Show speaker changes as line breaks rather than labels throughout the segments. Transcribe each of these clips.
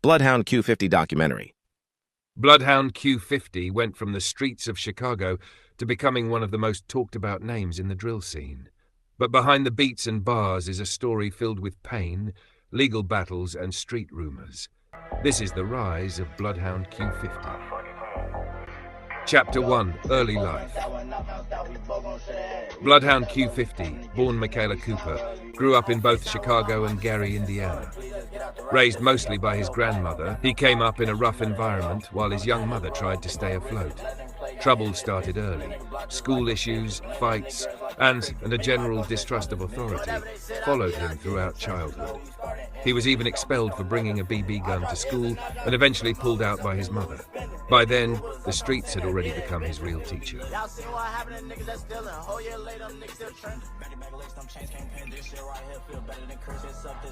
Bloodhound Q50 documentary.
Bloodhound Q50 went from the streets of Chicago to becoming one of the most talked-about names in the drill scene. But behind the beats and bars is a story filled with pain, legal battles, and street rumors. This is the rise of Bloodhound Q50. Chapter 1: Early Life. Bloodhound Q50, born Michaela Cooper, grew up in both Chicago and Gary, Indiana. Raised mostly by his grandmother, he came up in a rough environment while his young mother tried to stay afloat. Trouble started early. School issues, fights, and a general distrust of authority followed him throughout childhood. He was even expelled for bringing a BB gun to school and eventually pulled out by his mother. By then, the streets had already become his real teacher.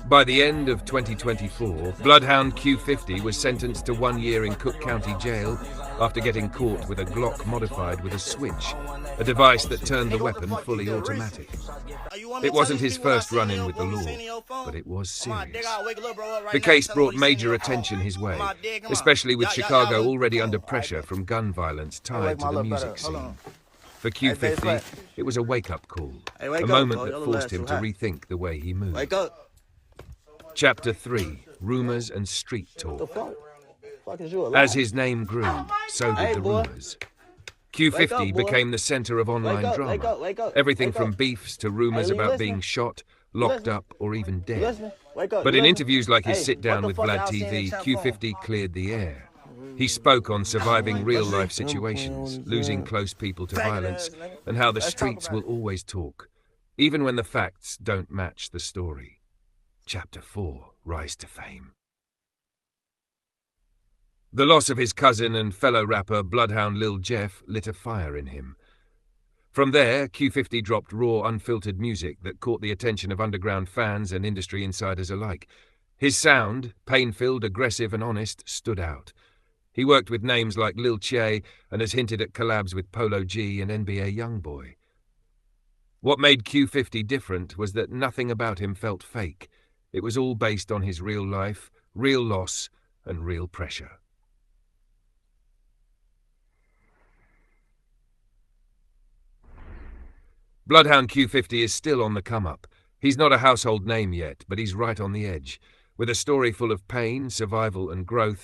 By the end of 2024, Bloodhound Q50 was sentenced to 1 year in Cook County Jail after getting caught with a Glock modified with a switch, a device that turned the weapon fully automatic. It wasn't his first run-in with the law, but it was serious. The case brought major attention his way, especially with Chicago already under pressure from gun violence tied to the music scene. For Q50, it was a wake-up call, a moment that forced him to rethink the way he moved. Chapter 3: Rumors and Street Talk. As his name grew, so did the rumors. Q50 became the center of online drama, everything from beefs to rumors about being shot, locked up, or even dead. But in interviews like his sit-down with Vlad TV, Q50 cleared the air. He spoke on surviving real-life situations, losing close people to violence, and how the streets will always talk, even when the facts don't match the story. Chapter 4: Rise to Fame. The loss of his cousin and fellow rapper Bloodhound Lil Jeff lit a fire in him. From there, Q50 dropped raw, unfiltered music that caught the attention of underground fans and industry insiders alike. His sound, pain-filled, aggressive, and honest, stood out. He worked with names like Lil Che and has hinted at collabs with Polo G and NBA Youngboy. What made Q50 different was that nothing about him felt fake. It was all based on his real life, real loss, and real pressure. Bloodhound Q50 is still on the come-up. He's not a household name yet, but he's right on the edge. With a story full of pain, survival, and growth,